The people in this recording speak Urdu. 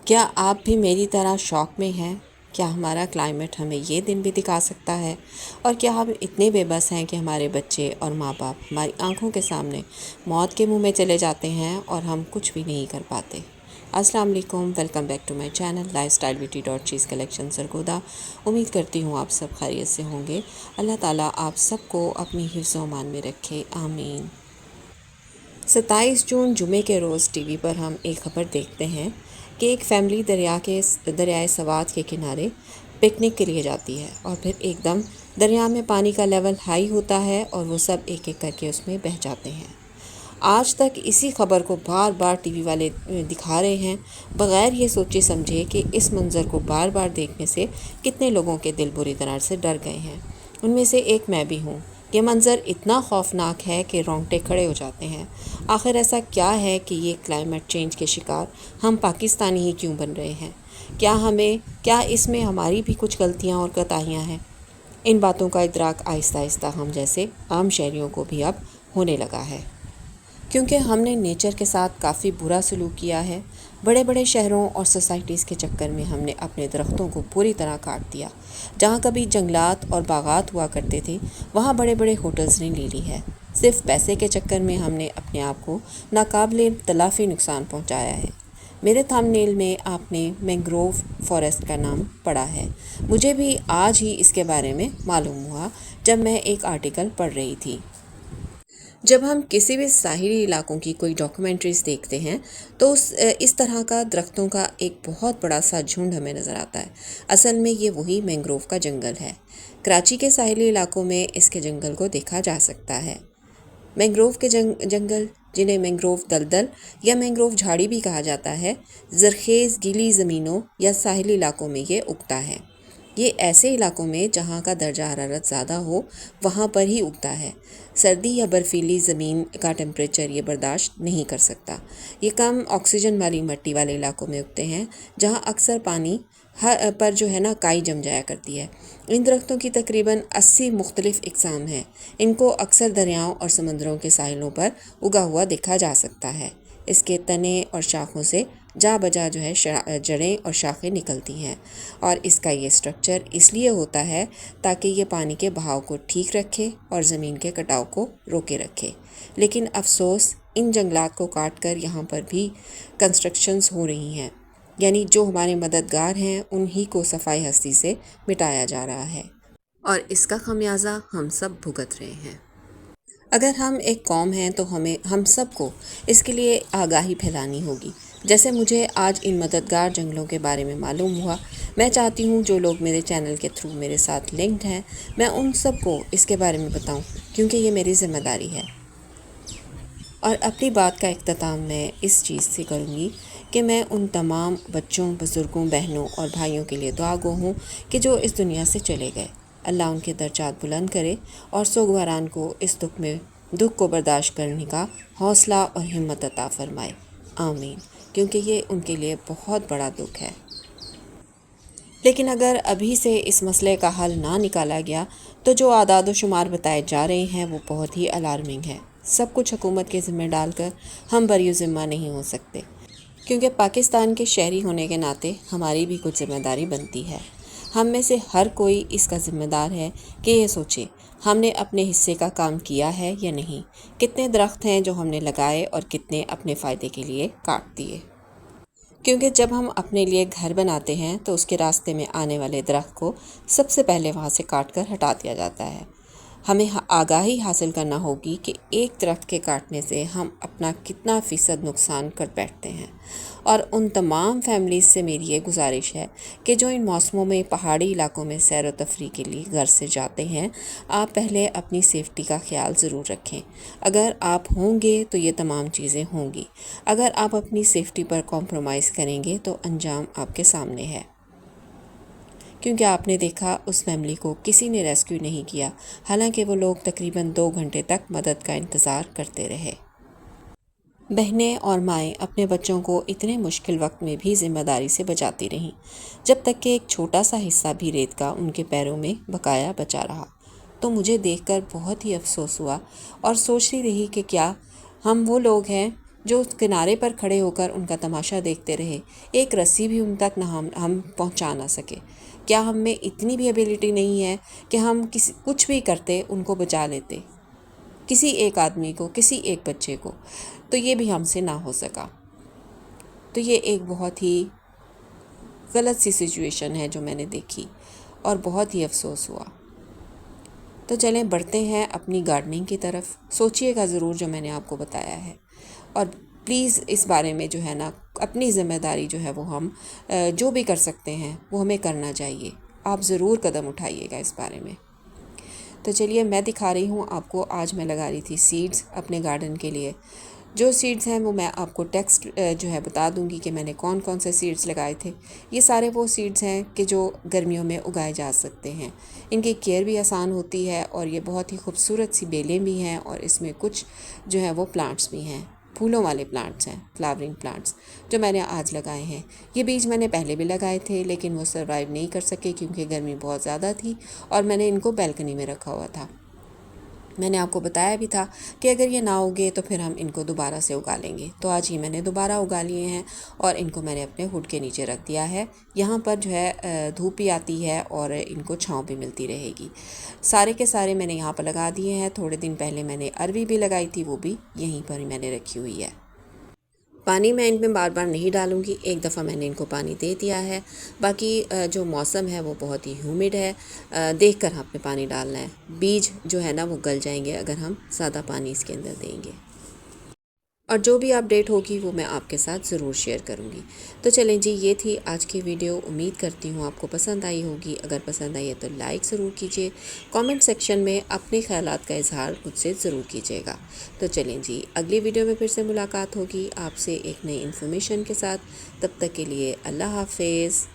کیا آپ بھی میری طرح شوق میں ہیں؟ کیا ہمارا کلائمیٹ ہمیں یہ دن بھی دکھا سکتا ہے؟ اور کیا ہم اتنے بے بس ہیں کہ ہمارے بچے اور ماں باپ ہماری آنکھوں کے سامنے موت کے منہ میں چلے جاتے ہیں اور ہم کچھ بھی نہیں کر پاتے؟ السلام علیکم، welcome back to my channel lifestyle beauty dot چیز کلیکشن سرگودا۔ امید کرتی ہوں آپ سب خیریت سے ہوں گے۔ اللہ تعالیٰ آپ سب کو اپنی حفظ و امان میں رکھے، آمین۔ 27 جون جمعے کے روز ٹی وی پر ہم ایک خبر دیکھتے ہیں کہ ایک فیملی دریائے سوات کے کنارے پکنک کے لیے جاتی ہے اور پھر ایک دم دریا میں پانی کا لیول ہائی ہوتا ہے اور وہ سب ایک ایک کر کے اس میں بہہ جاتے ہیں۔ آج تک اسی خبر کو بار بار ٹی وی والے دکھا رہے ہیں، بغیر یہ سوچے سمجھے کہ اس منظر کو بار بار دیکھنے سے کتنے لوگوں کے دل بری طرح سے ڈر گئے ہیں۔ ان میں سے ایک میں بھی ہوں۔ یہ منظر اتنا خوفناک ہے کہ رونگٹے کھڑے ہو جاتے ہیں۔ آخر ایسا کیا ہے کہ یہ کلائمیٹ چینج کے شکار ہم پاکستانی ہی کیوں بن رہے ہیں؟ کیا اس میں ہماری بھی کچھ غلطیاں اور کوتاہیاں ہیں؟ ان باتوں کا ادراک آہستہ آہستہ ہم جیسے عام شہریوں کو بھی اب ہونے لگا ہے، کیونکہ ہم نے نیچر کے ساتھ کافی برا سلوک کیا ہے۔ بڑے بڑے شہروں اور سوسائٹیز کے چکر میں ہم نے اپنے درختوں کو پوری طرح کاٹ دیا۔ جہاں کبھی جنگلات اور باغات ہوا کرتے تھے، وہاں بڑے بڑے ہوٹلز نے لے لی ہے۔ صرف پیسے کے چکر میں ہم نے اپنے آپ کو ناقابل تلافی نقصان پہنچایا ہے۔ میرے تھامب نیل میں آپ نے مینگروو فارسٹ کا نام پڑھا ہے۔ مجھے بھی آج ہی اس کے بارے میں معلوم ہوا جب میں ایک آرٹیکل پڑھ رہی تھی۔ جب ہم کسی بھی ساحلی علاقوں کی کوئی ڈاکومنٹریز دیکھتے ہیں تو اس طرح کا درختوں کا ایک بہت بڑا سا جھنڈ ہمیں نظر آتا ہے۔ اصل میں یہ وہی مینگروو کا جنگل ہے۔ کراچی کے ساحلی علاقوں میں اس کے جنگل کو دیکھا جا سکتا ہے۔ مینگروو کے جنگل، جنہیں مینگروو دلدل یا مینگروو جھاڑی بھی کہا جاتا ہے، زرخیز گیلی زمینوں یا ساحلی علاقوں میں یہ اگتا ہے۔ یہ ایسے علاقوں میں جہاں کا درجہ حرارت زیادہ ہو وہاں پر ہی اگتا ہے۔ سردی یا برفیلی زمین کا ٹیمپریچر یہ برداشت نہیں کر سکتا۔ یہ کم آکسیجن والی مٹی والے علاقوں میں اگتے ہیں جہاں اکثر پانی پر کائی جم جایا کرتی ہے۔ ان درختوں کی تقریباً 80 مختلف اقسام ہیں۔ ان کو اکثر دریاؤں اور سمندروں کے ساحلوں پر اگا ہوا دیکھا جا سکتا ہے۔ اس کے تنے اور شاخوں سے جا بجا جڑیں اور شاخیں نکلتی ہیں، اور اس کا یہ سٹرکچر اس لیے ہوتا ہے تاکہ یہ پانی کے بہاؤ کو ٹھیک رکھے اور زمین کے کٹاؤ کو روکے رکھے۔ لیکن افسوس، ان جنگلات کو کاٹ کر یہاں پر بھی کنسٹرکشنز ہو رہی ہیں، یعنی جو ہمارے مددگار ہیں انہی کو صفائی ہستی سے مٹایا جا رہا ہے، اور اس کا خمیازہ ہم سب بھگت رہے ہیں۔ اگر ہم ایک قوم ہیں تو ہم سب کو اس کے لیے آگاہی پھیلانی ہوگی۔ جیسے مجھے آج ان مددگار جنگلوں کے بارے میں معلوم ہوا، میں چاہتی ہوں جو لوگ میرے چینل کے تھرو میرے ساتھ لنکڈ ہیں، میں ان سب کو اس کے بارے میں بتاؤں، کیونکہ یہ میری ذمہ داری ہے۔ اور اپنی بات کا اختتام میں اس چیز سے کروں گی کہ میں ان تمام بچوں، بزرگوں، بہنوں اور بھائیوں کے لیے دعا گو ہوں کہ جو اس دنیا سے چلے گئے۔ اللہ ان کے درجات بلند کرے اور سوگواران کو اس دکھ کو برداشت کرنے کا حوصلہ اور ہمت عطا فرمائے، آمین، کیونکہ یہ ان کے لیے بہت بڑا دکھ ہے۔ لیکن اگر ابھی سے اس مسئلے کا حل نہ نکالا گیا تو جو اعداد و شمار بتائے جا رہے ہیں وہ بہت ہی الارمنگ ہے۔ سب کچھ حکومت کے ذمہ ڈال کر ہم بری ذمہ نہیں ہو سکتے، کیونکہ پاکستان کے شہری ہونے کے ناطے ہماری بھی کچھ ذمہ داری بنتی ہے۔ ہم میں سے ہر کوئی اس کا ذمہ دار ہے کہ یہ سوچے ہم نے اپنے حصے کا کام کیا ہے یا نہیں۔ کتنے درخت ہیں جو ہم نے لگائے اور کتنے اپنے فائدے کے لیے کاٹ دیے۔ کیونکہ جب ہم اپنے لیے گھر بناتے ہیں تو اس کے راستے میں آنے والے درخت کو سب سے پہلے وہاں سے کاٹ کر ہٹا دیا جاتا ہے۔ ہمیں آگاہی حاصل کرنا ہوگی کہ ایک درخت کے کاٹنے سے ہم اپنا کتنا فیصد نقصان کر بیٹھتے ہیں۔ اور ان تمام فیملیز سے میری یہ گزارش ہے کہ جو ان موسموں میں پہاڑی علاقوں میں سیر و تفریح کے لیے گھر سے جاتے ہیں، آپ پہلے اپنی سیفٹی کا خیال ضرور رکھیں۔ اگر آپ ہوں گے تو یہ تمام چیزیں ہوں گی۔ اگر آپ اپنی سیفٹی پر کمپرومائز کریں گے تو انجام آپ کے سامنے ہے، کیونکہ آپ نے دیکھا اس فیملی کو کسی نے ریسکیو نہیں کیا، حالانکہ وہ لوگ تقریباً 2 گھنٹے تک مدد کا انتظار کرتے رہے۔ بہنیں اور مائیں اپنے بچوں کو اتنے مشکل وقت میں بھی ذمہ داری سے بچاتی رہیں، جب تک کہ ایک چھوٹا سا حصہ بھی ریت کا ان کے پیروں میں بقایا بچا رہا۔ تو مجھے دیکھ کر بہت ہی افسوس ہوا اور سوچتی رہی کہ کیا ہم وہ لوگ ہیں جو اس کنارے پر کھڑے ہو کر ان کا تماشا دیکھتے رہے، ایک رسی بھی ان تک نہ ہم پہنچا نہ سکے؟ کیا ہم میں اتنی بھی ایبیلٹی نہیں ہے کہ ہم کچھ بھی کرتے ان کو بچا لیتے، کسی ایک آدمی کو، کسی ایک بچے کو؟ تو یہ بھی ہم سے نہ ہو سکا۔ تو یہ ایک بہت ہی غلط سی سچویشن ہے جو میں نے دیکھی، اور بہت ہی افسوس ہوا۔ تو چلیں بڑھتے ہیں اپنی گارڈننگ کی طرف۔ سوچئے گا ضرور جو میں نے آپ کو بتایا ہے، اور پلیز اس بارے میں جو ہے نا اپنی ذمہ داری جو ہے وہ ہم جو بھی کر سکتے ہیں وہ ہمیں کرنا چاہیے۔ آپ ضرور قدم اٹھائیے گا اس بارے میں۔ تو چلیے میں دکھا رہی ہوں آپ کو، آج میں لگا رہی تھی سیڈز اپنے گارڈن کے لیے۔ جو سیڈز ہیں وہ میں آپ کو ٹیکسٹ جو ہے بتا دوں گی کہ میں نے کون کون سے سیڈز لگائے تھے۔ یہ سارے وہ سیڈز ہیں کہ جو گرمیوں میں اگائے جا سکتے ہیں، ان کی کیئر بھی آسان ہوتی ہے، اور یہ بہت ہی خوبصورت سی بیلیں بھی ہیں، اور اس میں کچھ جو ہے وہ پلانٹس بھی ہیں، پھولوں والے پلانٹس ہیں، فلاورنگ پلانٹس جو میں نے آج لگائے ہیں۔ یہ بیج میں نے پہلے بھی لگائے تھے لیکن وہ سروائیو نہیں کر سکے کیونکہ گرمی بہت زیادہ تھی، اور میں نے ان کو بیلکنی میں رکھا ہوا تھا۔ میں نے آپ کو بتایا بھی تھا کہ اگر یہ نہ اگے تو پھر ہم ان کو دوبارہ سے اگا لیں گے۔ تو آج ہی میں نے دوبارہ اگا لیے ہیں، اور ان کو میں نے اپنے ہڈ کے نیچے رکھ دیا ہے۔ یہاں پر جو ہے دھوپ بھی آتی ہے اور ان کو چھاؤں بھی ملتی رہے گی۔ سارے کے سارے میں نے یہاں پر لگا دیے ہیں۔ تھوڑے دن پہلے میں نے اروی بھی لگائی تھی، وہ بھی یہیں پر ہی میں نے رکھی ہوئی ہے۔ پانی میں ان میں بار بار نہیں ڈالوں گی، ایک دفعہ میں نے ان کو پانی دے دیا ہے۔ باقی جو موسم ہے وہ بہت ہی ہیومڈ ہے، دیکھ کر آپ نے پانی ڈالنا ہے۔ بیج جو ہے نا وہ گل جائیں گے اگر ہم زیادہ پانی اس کے اندر دیں گے۔ اور جو بھی اپڈیٹ ہوگی وہ میں آپ کے ساتھ ضرور شیئر کروں گی۔ تو چلیں جی، یہ تھی آج کی ویڈیو۔ امید کرتی ہوں آپ کو پسند آئی ہوگی۔ اگر پسند آئی ہے تو لائک ضرور کیجئے، کامنٹ سیکشن میں اپنے خیالات کا اظہار مجھ سے ضرور کیجئے گا۔ تو چلیں جی، اگلی ویڈیو میں پھر سے ملاقات ہوگی آپ سے ایک نئی انفارمیشن کے ساتھ۔ تب تک کے لیے اللہ حافظ۔